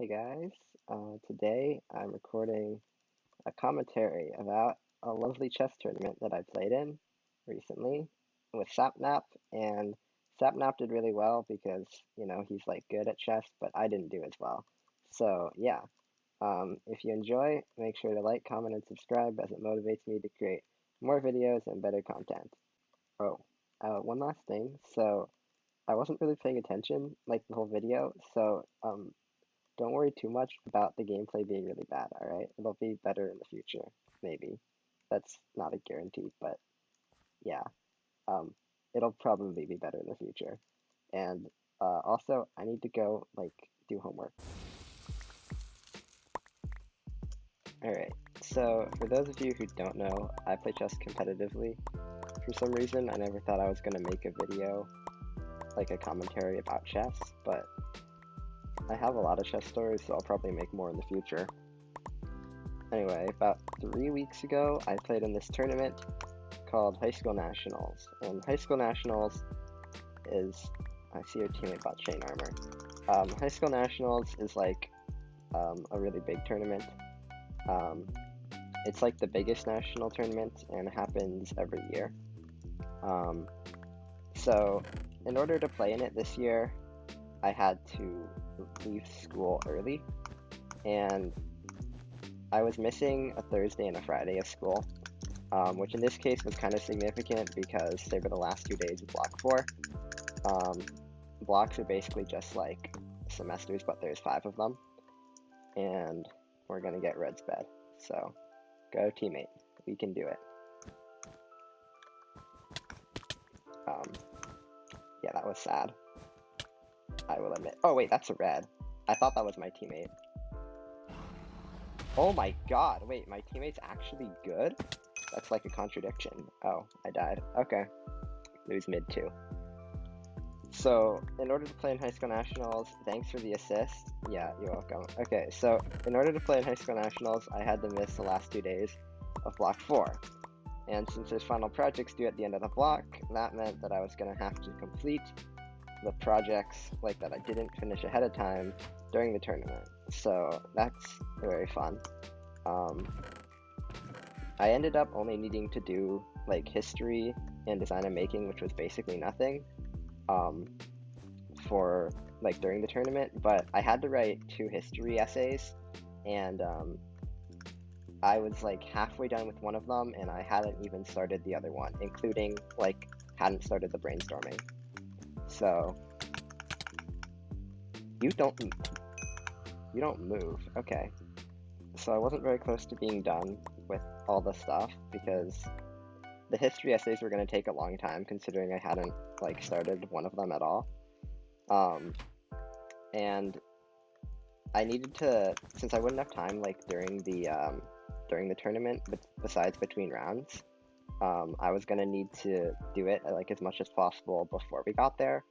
Hey guys, today I'm recording a commentary about a lovely chess tournament that I played in recently with Sapnap, and Sapnap did really well because, he's like good at chess, but I didn't do as well. So yeah, if you enjoy, make sure to like, comment, and subscribe as it motivates me to create more videos and better content. Oh, one last thing. So I wasn't really paying attention like the whole video, so don't worry too much about the gameplay being really bad, alright? It'll be better in the future, maybe. That's not a guarantee, but yeah, um, it'll probably be better in the future. And also, I need to go, like, do homework. Alright, so for those of you who don't know, I play chess competitively. For some reason, I never thought I was going to make a video, like a commentary about chess, but I have a lot of chess stories, so I'll probably make more in the future. Anyway, about 3 weeks ago, I played in this tournament called High School Nationals. And High School Nationals is, I see your teammate bought chain armor. High School Nationals is like a really big tournament. It's like the biggest national tournament and it happens every year. So in order to play in it this year, I had to leave school early, and I was missing a Thursday and a Friday of school, which in this case was kind of significant because they were the last 2 days of Block 4. Blocks are basically just like semesters, but there's 5 of them, and we're gonna get Red's bed. So, go teammate, we can do it. Yeah, that was sad, I will admit. Oh wait, that's a Red. I thought that was my teammate. Oh my god, wait, my teammate's actually good? That's like a contradiction. Oh, I died. Okay. Lose mid too. So, in order to play in High School Nationals, thanks for the assist. Yeah, you're welcome. Okay, so in order to play in High School Nationals, I had to miss the last 2 days of Block 4. And since there's final projects due at the end of the block, that meant that I was going to have to complete the projects like that I didn't finish ahead of time during the tournament. So, that's very fun. I ended up only needing to do like history and design and making, which was basically nothing, for like during the tournament, but I had to write 2 history essays, and I was like halfway done with one of them, and I hadn't even started the other one, including like hadn't started the brainstorming. So you don't move. Okay. So I wasn't very close to being done with all the stuff because the history essays were going to take a long time considering I hadn't like started one of them at all. And I needed to, since I wouldn't have time like during the tournament, but besides between rounds, I was going to need to do it like as much as possible before we got there.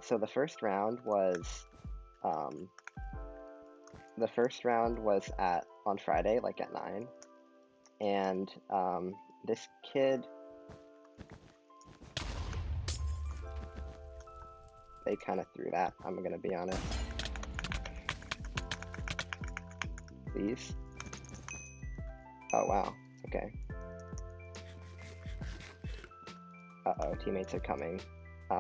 So the first round was on Friday, like at 9, and this kid, they kind of threw that, I'm gonna be honest. Please. Oh wow, okay. Uh-oh, teammates are coming.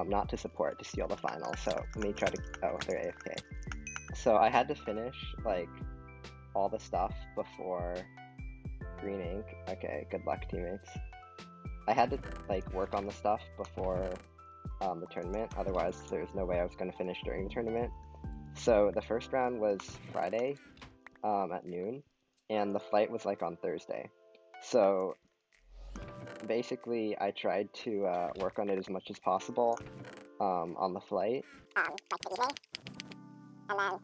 Not to support, to steal the final, so let me try to, oh, they're AFK. So I had to finish, like, all the stuff before green ink. Okay, good luck, teammates. I had to, like, work on the stuff before the tournament, otherwise there's no way I was going to finish during the tournament. So the first round was Friday at noon, and the flight was, like, on Thursday. So basically, I tried to work on it as much as possible on the flight. Like the evening, and then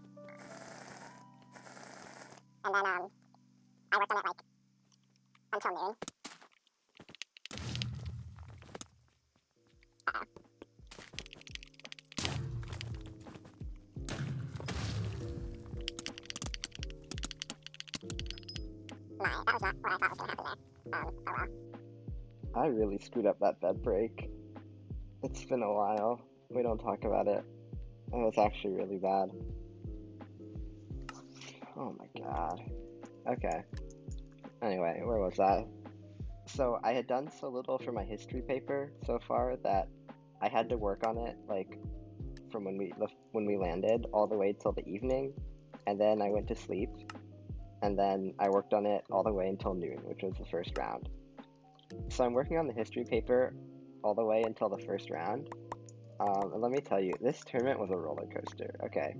I worked on it like until noon. Uh-oh. That was not what I thought was going to happen there. Oh well. I really screwed up that bed break. It's been a while. We don't talk about it. It was actually really bad. Oh my god. Okay. Anyway, where was I? So I had done so little for my history paper so far that I had to work on it like from when we landed all the way till the evening, and then I went to sleep, and then I worked on it all the way until noon, which was the first round. So I'm working on the history paper all the way until the first round. And let me tell you, this tournament was a roller coaster. Okay.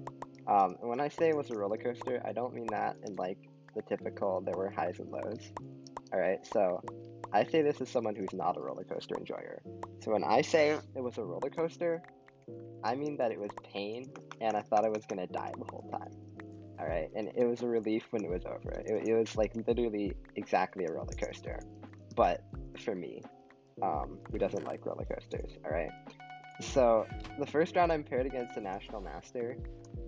And when I say it was a roller coaster, I don't mean that in like the typical there were highs and lows. Alright, so I say this as someone who's not a roller coaster enjoyer. So when I say it was a roller coaster, I mean that it was pain and I thought I was gonna die the whole time. Alright, and it was a relief when it was over. It was like literally exactly a roller coaster. But for me, who doesn't like roller coasters, alright? So the first round I'm paired against a National Master.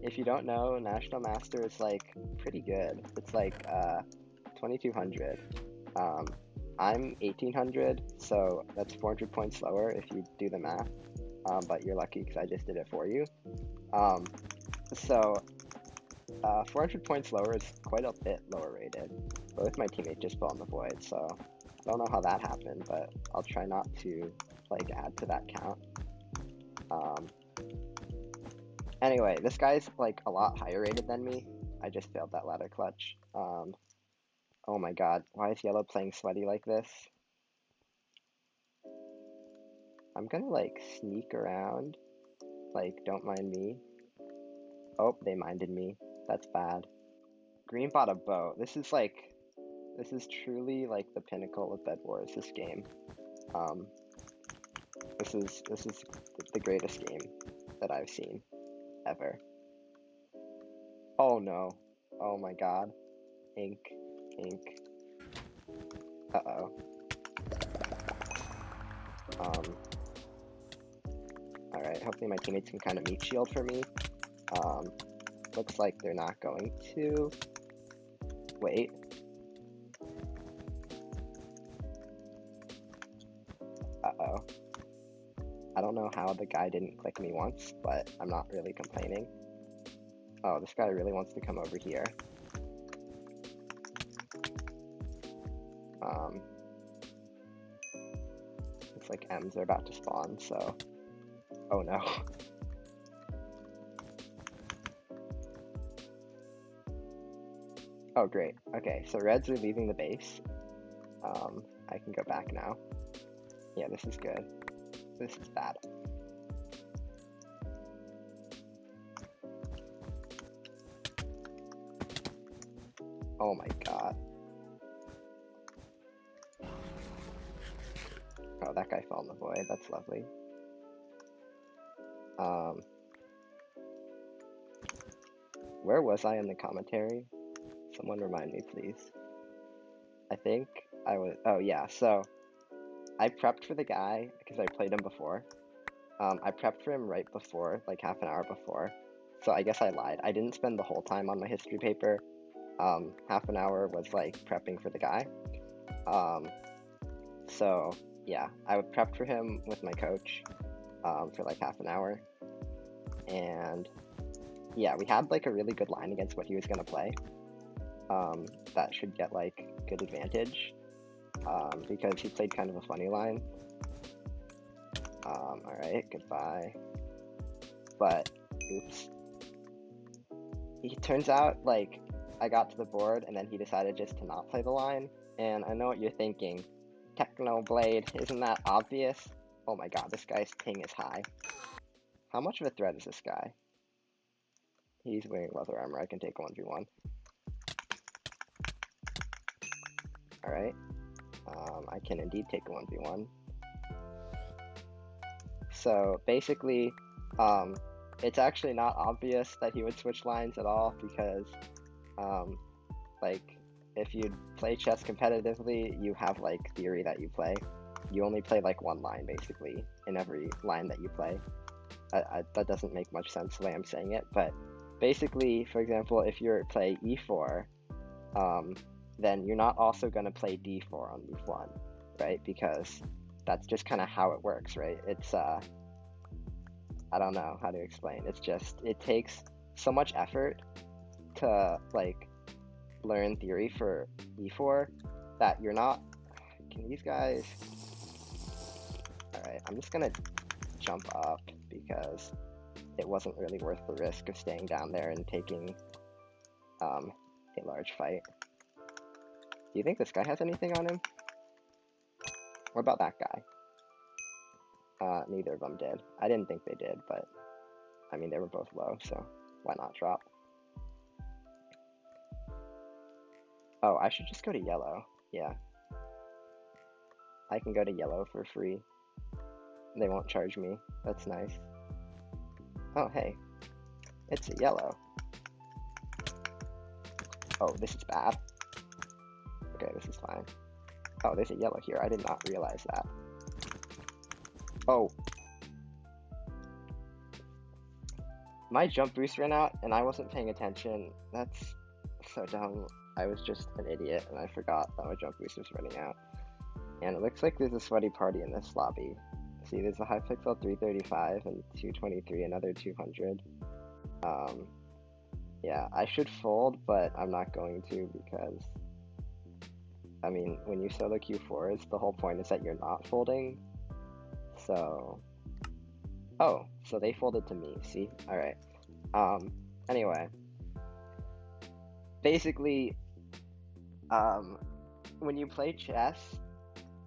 If you don't know, National Master is like pretty good. It's like 2200. I'm 1800, so that's 400 points lower if you do the math. But you're lucky because I just did it for you. So 400 points lower is quite a bit lower rated. Both my teammates just fell in the void, so I don't know how that happened, but I'll try not to like add to that count. Anyway, this guy's like a lot higher rated than me. I just failed that ladder clutch. Oh my god, why is yellow playing sweaty like this? I'm gonna like sneak around, like don't mind me. Oh, they minded me. That's bad. Green bought a bow. This is truly like the pinnacle of Bed Wars, this game. This is the greatest game that I've seen ever. Oh no. Oh my god. Ink. Uh-oh. Alright, hopefully my teammates can kind of meat shield for me. Looks like they're not going to. Wait. Uh-oh. I don't know how the guy didn't click me once, but I'm not really complaining. Oh, this guy really wants to come over here. Looks like M's are about to spawn, so... Oh no. Oh great, okay, so Reds are leaving the base. I can go back now. Yeah, this is good. This is bad. Oh my god. Oh, that guy fell in the void. That's lovely. Where was I in the commentary? Someone remind me, please. I think I was... Oh, yeah. So, I prepped for the guy because I played him before. I prepped for him right before, like half an hour before. So, I guess I lied. I didn't spend the whole time on my history paper. Half an hour was, like, prepping for the guy. So... yeah, I would prep for him with my coach for like half an hour, and yeah, we had like a really good line against what he was gonna play. That should get like good advantage because he played kind of a funny line. Alright, goodbye. But, oops. It turns out like I got to the board and then he decided just to not play the line, and I know what you're thinking. Technoblade, isn't that obvious? Oh my god, this guy's ping is high. How much of a threat is this guy? He's wearing leather armor, I can take 1v1. Alright. I can indeed take a 1v1. So, basically, it's actually not obvious that he would switch lines at all because, like, if you play chess competitively, you have, like, theory that you play. You only play, like, one line, basically, in every line that you play. That doesn't make much sense the way I'm saying it, but basically, for example, if you play e4, then you're not also going to play d4 on move 1, right? Because that's just kind of how it works, right? It's, I don't know how to explain. It's just, it takes so much effort to, like, learn theory for e4 that you're not... Can these guys... Alright, I'm just gonna jump up because it wasn't really worth the risk of staying down there and taking a large fight. Do you think this guy has anything on him? What about that guy? Neither of them did. I didn't think they did, but I mean, they were both low, so why not drop? Oh, I should just go to yellow. Yeah. I can go to yellow for free. They won't charge me. That's nice. Oh, hey. It's a yellow. Oh, this is bad. Okay, this is fine. Oh, there's a yellow here. I did not realize that. Oh. My jump boost ran out, and I wasn't paying attention. That's so dumb. I was just an idiot, and I forgot that my jump boost was running out. And it looks like there's a sweaty party in this lobby. See, there's a Hypixel 335 and 223, another 200. Yeah, I should fold, but I'm not going to because, I mean, when you solo Q4s, the whole point is that you're not folding. So, oh, so they folded to me, see? Alright. Anyway. Basically, when you play chess,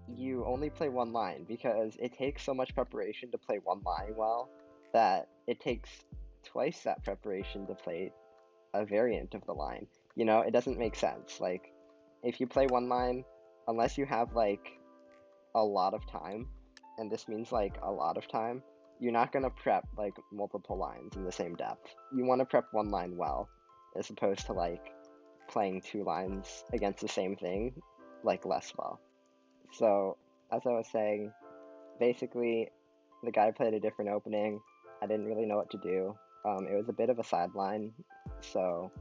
you only play one line because it takes so much preparation to play one line well that it takes twice that preparation to play a variant of the line. You know, it doesn't make sense. Like, if you play one line, unless you have, like, a lot of time, and this means, like, a lot of time, you're not going to prep, like, multiple lines in the same depth. You want to prep one line well, as opposed to, like, playing two lines against the same thing, like, less well. So, as I was saying, basically, the guy played a different opening. I didn't really know what to do. It was a bit of a sideline, so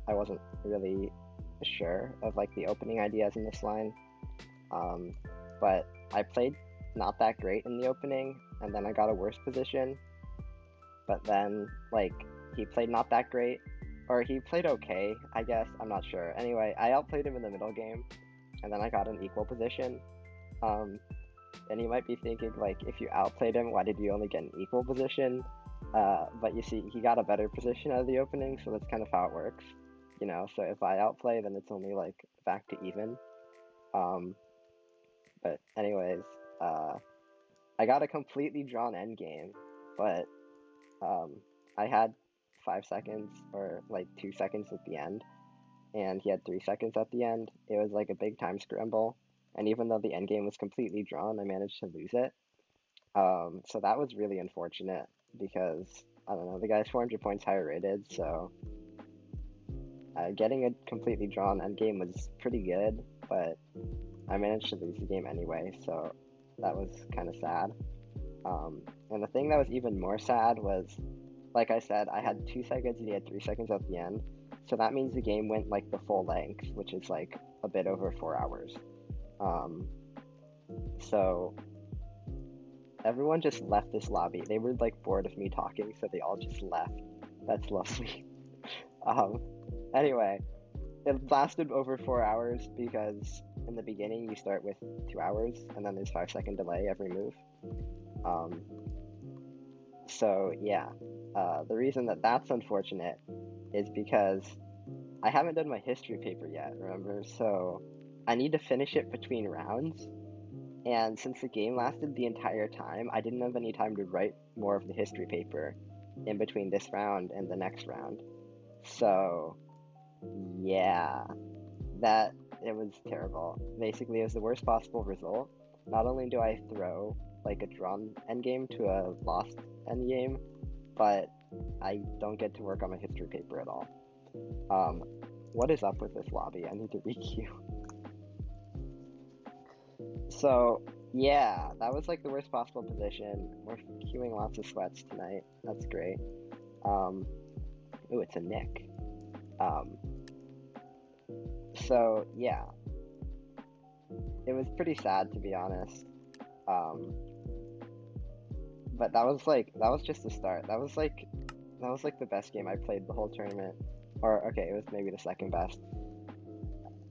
I wasn't really sure of, like, the opening ideas in this line. But I played not that great in the opening, and then I got a worse position. But then, like, he played not that great, or he played okay, I guess, I'm not sure. Anyway, I outplayed him in the middle game, and then I got an equal position. And you might be thinking, like, if you outplayed him, why did you only get an equal position? But you see, he got a better position out of the opening, so that's kind of how it works. You know, so if I outplay, then it's only, like, back to even. But anyways, I got a completely drawn endgame, but I had 5 seconds, or, like, 2 seconds at the end, and he had 3 seconds at the end. It was, like, a big time scramble, and even though the endgame was completely drawn, I managed to lose it. So that was really unfortunate, because, I don't know, the guy's 400 points higher rated, so getting a completely drawn endgame was pretty good, but I managed to lose the game anyway, so that was kind of sad. And the thing that was even more sad was, like I said, I had 2 seconds and he had 3 seconds at the end, so that means the game went, like, the full length, which is, like, a bit over 4 hours. So everyone just left this lobby. They were, like, bored of me talking, so they all just left. That's lovely. Anyway, it lasted over 4 hours because in the beginning you start with 2 hours and then there's 5-second delay every move. So yeah, the reason that that's unfortunate is because I haven't done my history paper yet, remember? So I need to finish it between rounds, and since the game lasted the entire time, I didn't have any time to write more of the history paper in between this round and the next round. So yeah, it was terrible. Basically, it was the worst possible result. Not only do I throw, like, a drawn endgame to a lost endgame, but I don't get to work on my history paper at all. What is up with this lobby? I need to re-queue. So, yeah, that was, like, the worst possible position. We're queuing lots of sweats tonight. That's great. Ooh, it's a Nick. So, yeah. It was pretty sad, to be honest. But that was just the start. That was like the best game I played the whole tournament. Or, okay, it was maybe the second best.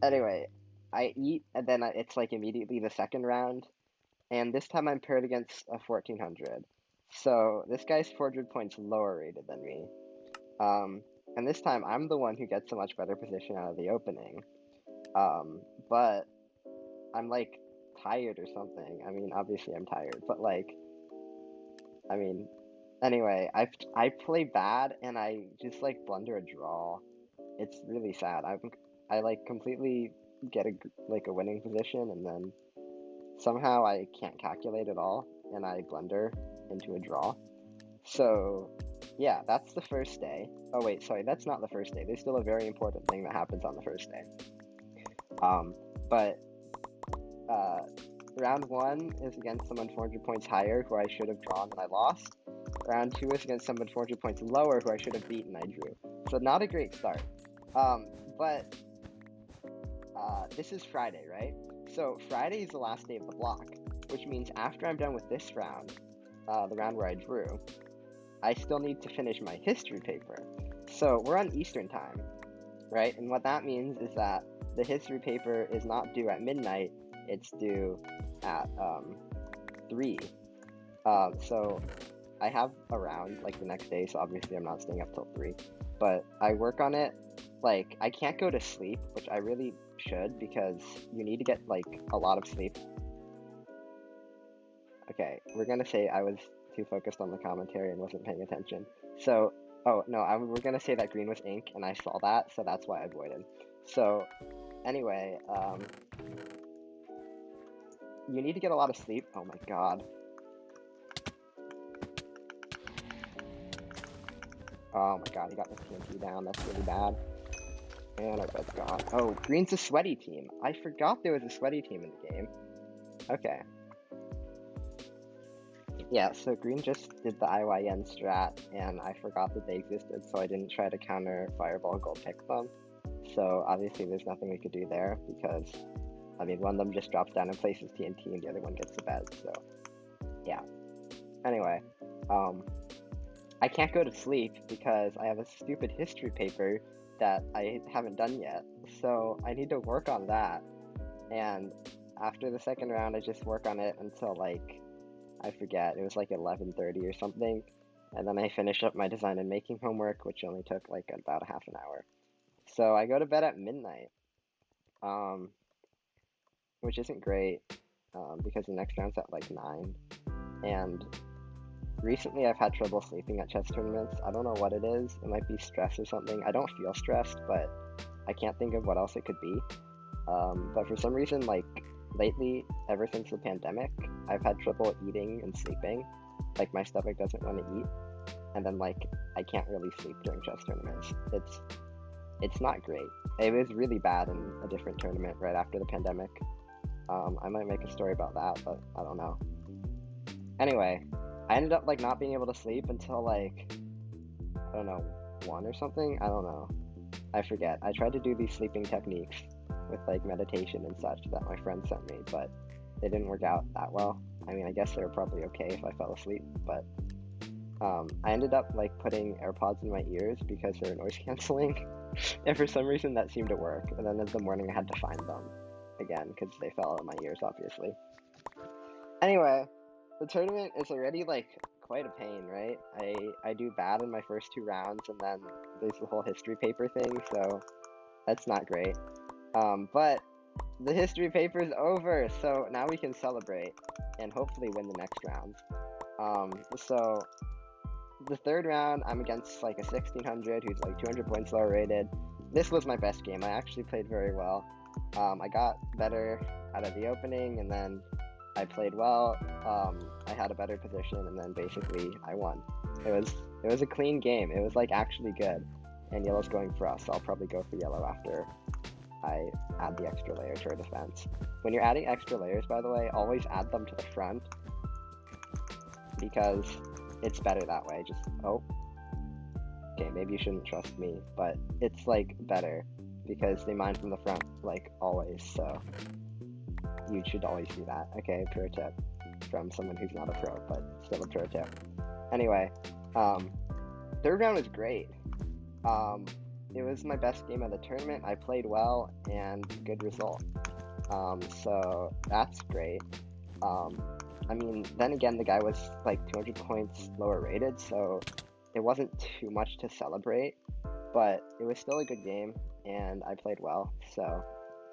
Anyway, I eat, and then it's like immediately the second round, and this time I'm paired against a 1400. So this guy's 400 points lower rated than me. And this time I'm the one who gets a much better position out of the opening. But I'm like tired or something. I mean, obviously I'm tired, but like, I mean, anyway, I play bad and I just like blunder a draw. It's really sad. I like completely get a winning position and then somehow I can't calculate at all and I blunder into a draw. So yeah, that's the first day. Oh wait, sorry, that's not the first day. There's still a very important thing that happens on the first day. But round 1 is against someone 400 points higher who I should have drawn and I lost. Round 2 is against someone 400 points lower who I should have beaten and I drew. So not a great start. But this is Friday, right? So Friday is the last day of the block, which means after I'm done with this round, the round where I drew, I still need to finish my history paper. So we're on Eastern time, right? And what that means is that the history paper is not due at midnight, it's due at 3. So I have a round like the next day, so obviously I'm not staying up till 3. But I work on it, like I can't go to sleep, which I really should because you need to get like a lot of sleep. Okay, we're gonna say I was too focused on the commentary and wasn't paying attention. So, oh no, we're gonna say that green was ink and I saw that, so that's why I avoided. So, anyway, you need to get a lot of sleep. Oh my god. Oh my god, he got the TNT down. That's really bad. And our bed's gone. Oh, green's a sweaty team. I forgot there was a sweaty team in the game. Okay. Yeah, so green just did the IYN strat, and I forgot that they existed, so I didn't try to counter Fireball Gold pick them. So obviously there's nothing we could do there, because, I mean, one of them just drops down and places TNT, and the other one gets the bed, so, yeah. Anyway, I can't go to sleep because I have a stupid history paper that I haven't done yet, so I need to work on that, and after the second round, I just work on it until, like, I forget, it was like 11:30 or something, and then I finished up my design and making homework, which only took like about a half an hour. So I go to bed at midnight, which isn't great, because the next round's at like 9, and recently I've had trouble sleeping at chess tournaments. I don't know what it is, it might be stress or something. I don't feel stressed, but I can't think of what else it could be. But for some reason, like, lately, ever since the pandemic, I've had trouble eating and sleeping. Like, my stomach doesn't want to eat, and then, like, I can't really sleep during chess tournaments. It's not great. It was really bad in a different tournament right after the pandemic. I might make a story about that, but I don't know. Anyway, I ended up, like, not being able to sleep until, like, I don't know, 1 or something? I don't know. I forget. I tried to do these sleeping techniques with like meditation and such that my friend sent me, but they didn't work out that well. I mean, I guess they were probably okay if I fell asleep, but I ended up like putting AirPods in my ears because they're noise canceling, and for some reason that seemed to work, and then in the morning I had to find them again because they fell out of my ears, obviously. Anyway, the tournament is already like quite a pain, right? I do bad in my first 2 rounds, and then there's the whole history paper thing, so that's not great. But the history paper is over, so now we can celebrate and hopefully win the next round. So the third round, I'm against like a 1600 who's like 200 points lower rated. This was my best game. I actually played very well. I got better out of the opening, and then I played well. I had a better position, and then basically I won. It was a clean game. It was like actually good. And yellow's going for us, so I'll probably go for yellow after I add the extra layer to our defense. When you're adding extra layers, by the way, always add them to the front, because it's better that way. Just, oh, okay, maybe you shouldn't trust me, but it's like better because they mine from the front, like always, so you should always do that. Okay, pro tip from someone who's not a pro, but still a pro tip. Anyway, third round was great. it was my best game of the tournament. I played well and good result. So that's great. I mean, then again, the guy was like 200 points lower rated, so it wasn't too much to celebrate, but it was still a good game, and I played well, so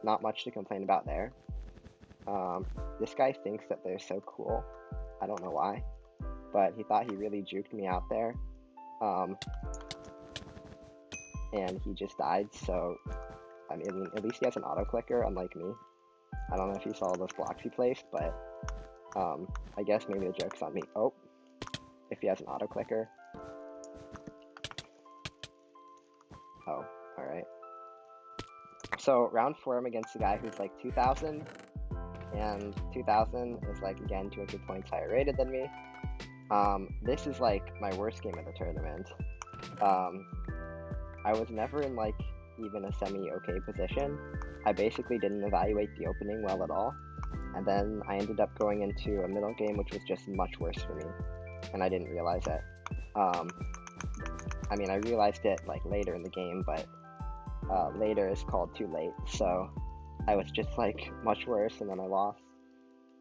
not much to complain about there. This guy thinks that they're so cool. I don't know why, but he thought he really juked me out there, and he just died, so, I mean, at least he has an auto-clicker, unlike me. I don't know if you saw those blocks he placed, but I guess maybe the joke's on me. Oh, if he has an auto-clicker. Oh, alright. So, round 4, I'm against a guy who's like 2,000, and 2,000 is like, again, 200 points higher rated than me. This is like my worst game of the tournament. I was never in like even a semi-okay position. I basically didn't evaluate the opening well at all, and then I ended up going into a middle game which was just much worse for me, and I didn't realize it. I mean, I realized it like later in the game, but later is called too late, so I was just like much worse, and then I lost.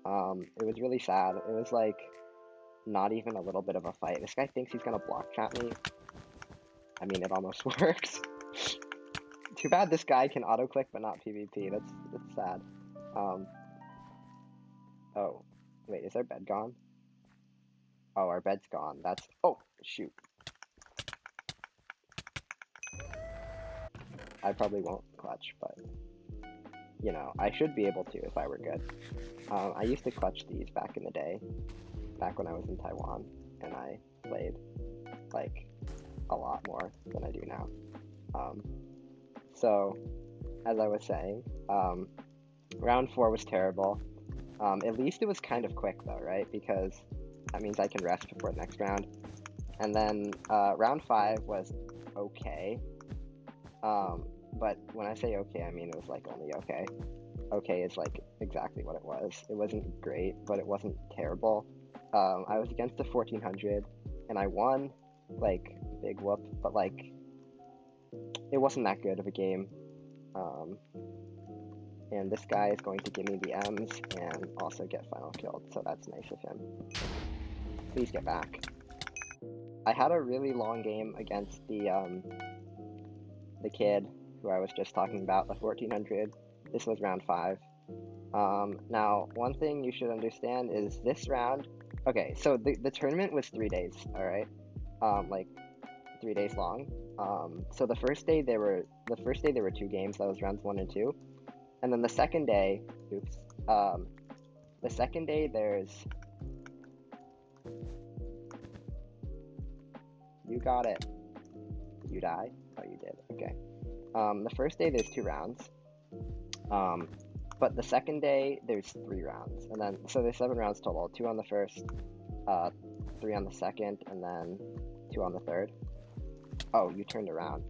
It was really sad. It was like not even a little bit of a fight. This guy thinks he's gonna block chat me. I mean, it almost works. Too bad this guy can auto-click but not PvP. That's sad. Oh, wait, is our bed gone? Oh, our bed's gone. That's... Oh, shoot. I probably won't clutch, but... You know, I should be able to if I were good. I used to clutch these back in the day. Back when I was in Taiwan. And I played, like, a lot more than I do now. So, as I was saying, round 4 was terrible. At least it was kind of quick though, right? Because that means I can rest before the next round. And then round 5 was okay. But when I say okay, I mean it was like only okay. Okay is like exactly what it was. It wasn't great, but it wasn't terrible. I was against a 1400 and I won, like, big whoop, but like it wasn't that good of a game. And this guy is going to give me the M's and also get final killed, so that's nice of him. Please get back. I had a really long game against the kid who I was just talking about, the 1400. This was round 5. Now, one thing you should understand is this round... Okay, so the tournament was 3 days, alright? Like, 3 days long. So the first day there were 2 games. That was rounds 1 and 2, and then the second day, the second day there's, you got it. Did you die? Oh, you did. Okay. The first day there's 2 rounds, but the second day there's 3 rounds, and then so there's 7 rounds total. 2 on the first, 3 on the second, and then 2 on the third. Oh, you turned around.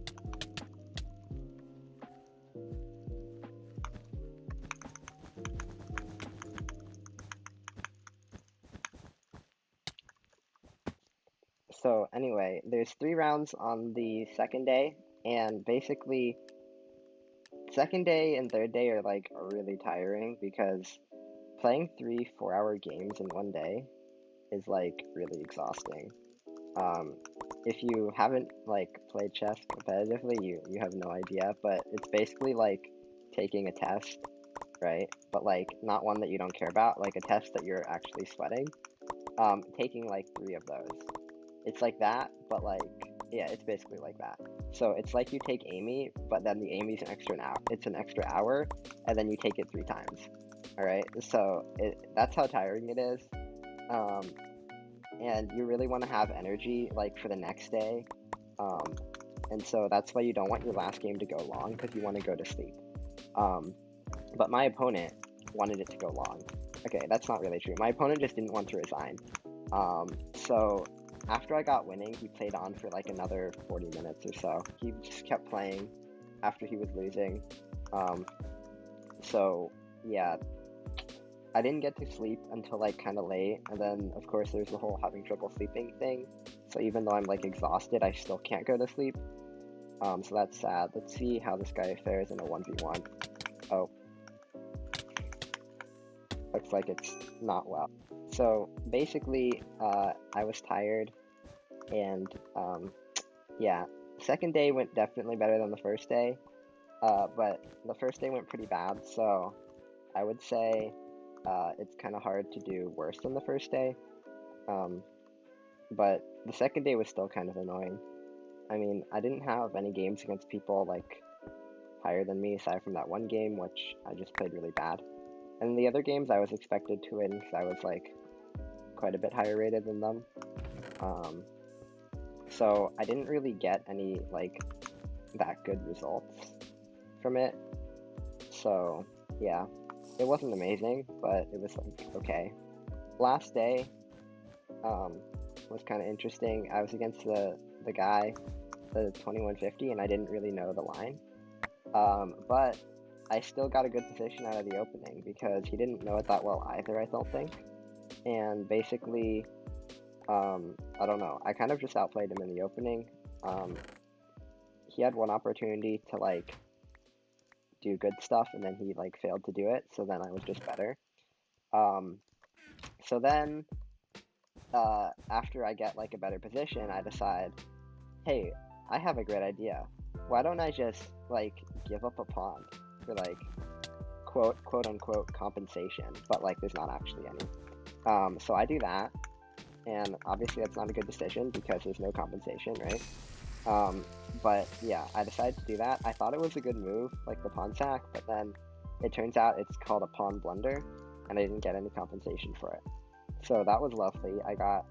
So anyway, there's 3 rounds on the second day, and basically, second day and third day are like really tiring because playing 3 4-hour games in one day is like really exhausting. If you haven't like played chess competitively, you have no idea, but it's basically like taking a test, right? But like not one that you don't care about, like a test that you're actually sweating. Taking like 3 of those. It's like that, but like, yeah, it's basically like that. So it's like you take Amy, but then the Amy's an extra hour. It's an extra hour, and then you take it 3 times. All right, so that's how tiring it is. And you really want to have energy like for the next day. And so that's why you don't want your last game to go long, because you want to go to sleep. But my opponent wanted it to go long. Okay, that's not really true. My opponent just didn't want to resign. So after I got winning, he played on for like another 40 minutes or so. He just kept playing after he was losing. So yeah, I didn't get to sleep until like kind of late, and then of course there's the whole having trouble sleeping thing. So even though I'm like exhausted, I still can't go to sleep. So that's sad. Let's see how this guy fares in a 1v1. Oh, looks like it's not well. So basically, I was tired, and yeah, second day went definitely better than the first day, but the first day went pretty bad, so I would say it's kind of hard to do worse than the first day, but the second day was still kind of annoying. I mean, I didn't have any games against people like higher than me aside from that one game, which I just played really bad. And the other games I was expected to win because I was like quite a bit higher rated than them. So I didn't really get any like that good results from it. So yeah, it wasn't amazing, but it was like okay. Last day was kind of interesting. I was against the guy, the 2150, and I didn't really know the line. But I still got a good position out of the opening because he didn't know it that well either, I don't think. And basically, I don't know, I kind of just outplayed him in the opening. He had one opportunity to like do good stuff and then he like failed to do it, so then I was just better. So then after I get like a better position, I decide, hey, I have a great idea. Why don't I just like give up a pawn for like quote unquote compensation, but like there's not actually any. So I do that, and obviously that's not a good decision because there's no compensation, right? But yeah, I decided to do that. I thought it was a good move, like the pawn sack, but then it turns out it's called a pawn blunder, and I didn't get any compensation for it. So that was lovely. I got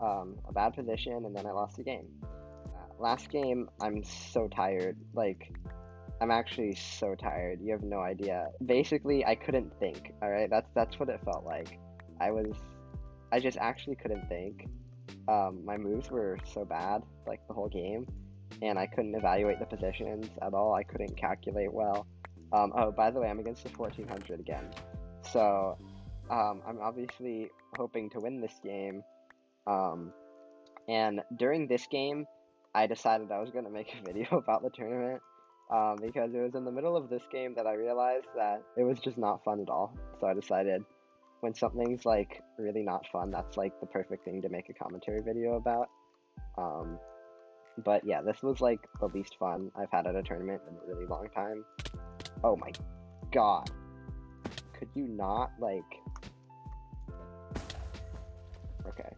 a bad position, and then I lost the game. Last game, I'm so tired. Like, I'm actually so tired. You have no idea. Basically, I couldn't think. All right, that's what it felt like. I just actually couldn't think. My moves were so bad, like the whole game, and I couldn't evaluate the positions at all. I couldn't calculate well. Oh, by the way, I'm against the 1400 again. So, I'm obviously hoping to win this game. And during this game, I decided I was going to make a video about the tournament. Because it was in the middle of this game that I realized that it was just not fun at all. So I decided when something's like really not fun, that's like the perfect thing to make a commentary video about. But yeah, this was like the least fun I've had at a tournament in a really long time. Oh my god. Could you not like... Okay.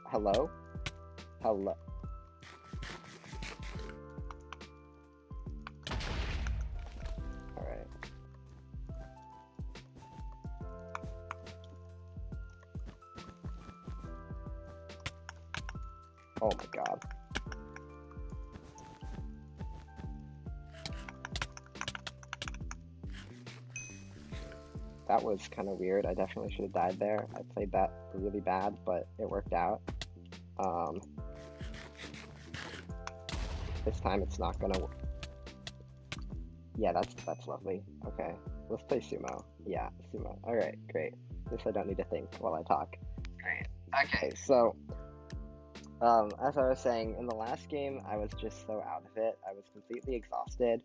Hello? Hello? Alright. Oh my god. That was kind of weird. I definitely should have died there. I played that really bad, but it worked out. This time it's not gonna work. Yeah, that's lovely. Okay, let's play Sumo. Yeah, Sumo. Alright, great. At least I don't need to think while I talk. Great. Okay, so, as I was saying, in the last game, I was just so out of it. I was completely exhausted,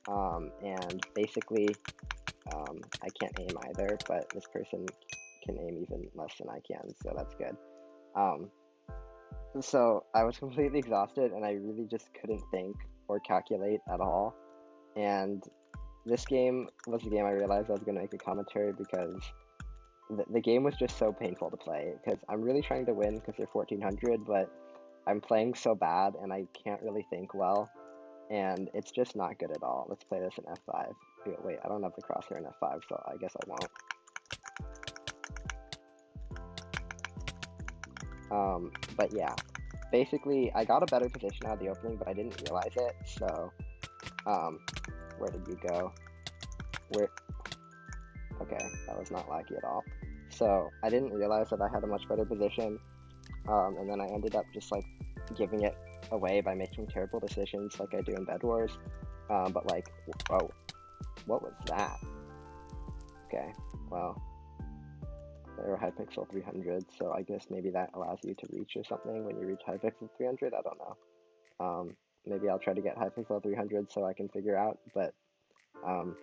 and basically, I can't aim either, but this person can aim even less than I can, so that's good. So I was completely exhausted, and I really just couldn't think or calculate at all. And this game was the game I realized I was going to make a commentary because the game was just so painful to play. Because I'm really trying to win because they're 1400, but I'm playing so bad, and I can't really think well. And it's just not good at all. Let's play this in F5. Wait, I don't have the crosshair in F5, so I guess I won't. But yeah, basically, I got a better position out of the opening, but I didn't realize it, so, where did you go? Okay, that was not lucky at all. So, I didn't realize that I had a much better position, and then I ended up just, like, giving it away by making terrible decisions like I do in Bed Wars, but, like, whoa, what was that? Okay, well, they're Hypixel 300, so I guess maybe that allows you to reach or something when you reach Hypixel 300, I don't know. maybe I'll try to get Hypixel 300 so I can figure out, but I'm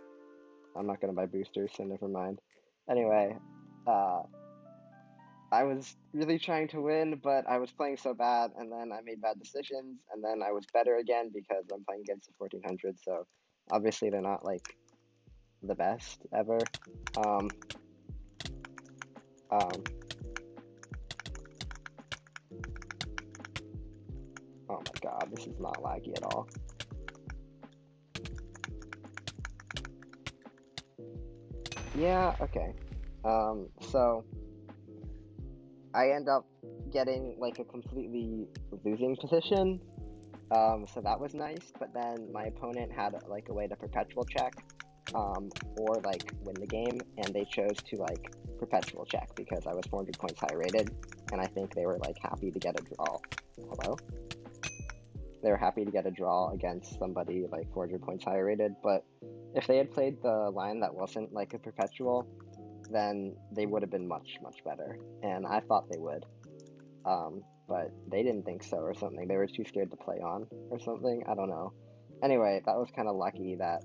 not gonna buy boosters, so never mind. Anyway, I was really trying to win, but I was playing so bad, and then I made bad decisions, and then I was better again because I'm playing against the 1400, so obviously they're not, like, the best ever. Um, oh my god, this is not laggy at all. Yeah, okay. So I end up getting like a completely losing position. So that was nice, but then my opponent had like a way to perpetual check, or like win the game, and they chose to like perpetual check because I was 400 points high rated, and I think they were like happy to get a draw. Hello? They were happy to get a draw against somebody like 400 points higher rated, but if they had played the line that wasn't like a perpetual, then they would have been much, much better, and I thought they would. But they didn't think so or something. They were too scared to play on or something. I don't know. Anyway, that was kind of lucky that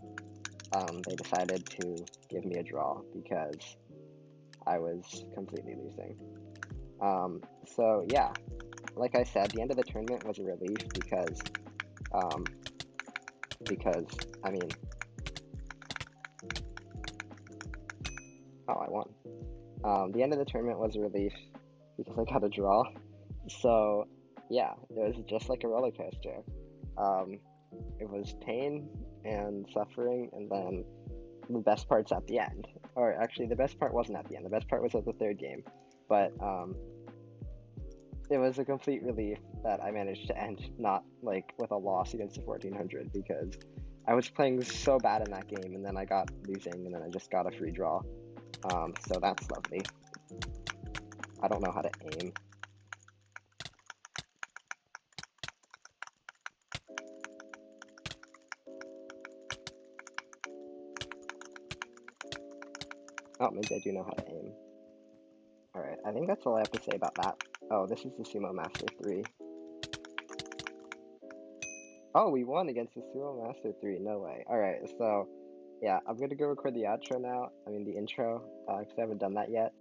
they decided to give me a draw because I was completely losing. So yeah, like I said, the end of the tournament was a relief because I mean, oh, I won. The end of the tournament was a relief because I got a draw. So yeah, it was just like a roller coaster. It was pain and suffering, and then the best part's at the end. Or actually, the best part wasn't at the end. The best part was at the third game. But it was a complete relief that I managed to end not like with a loss against the 1400 because I was playing so bad in that game, and then I got losing, and then I just got a free draw. So that's lovely. I don't know how to aim. Oh, maybe I do know how to aim. Alright, I think that's all I have to say about that. Oh, this is the Sumo Master 3. Oh, we won against the Sumo Master 3. No way. Alright, so, yeah, I'm gonna go record the outro now. I mean, the intro, because I haven't done that yet.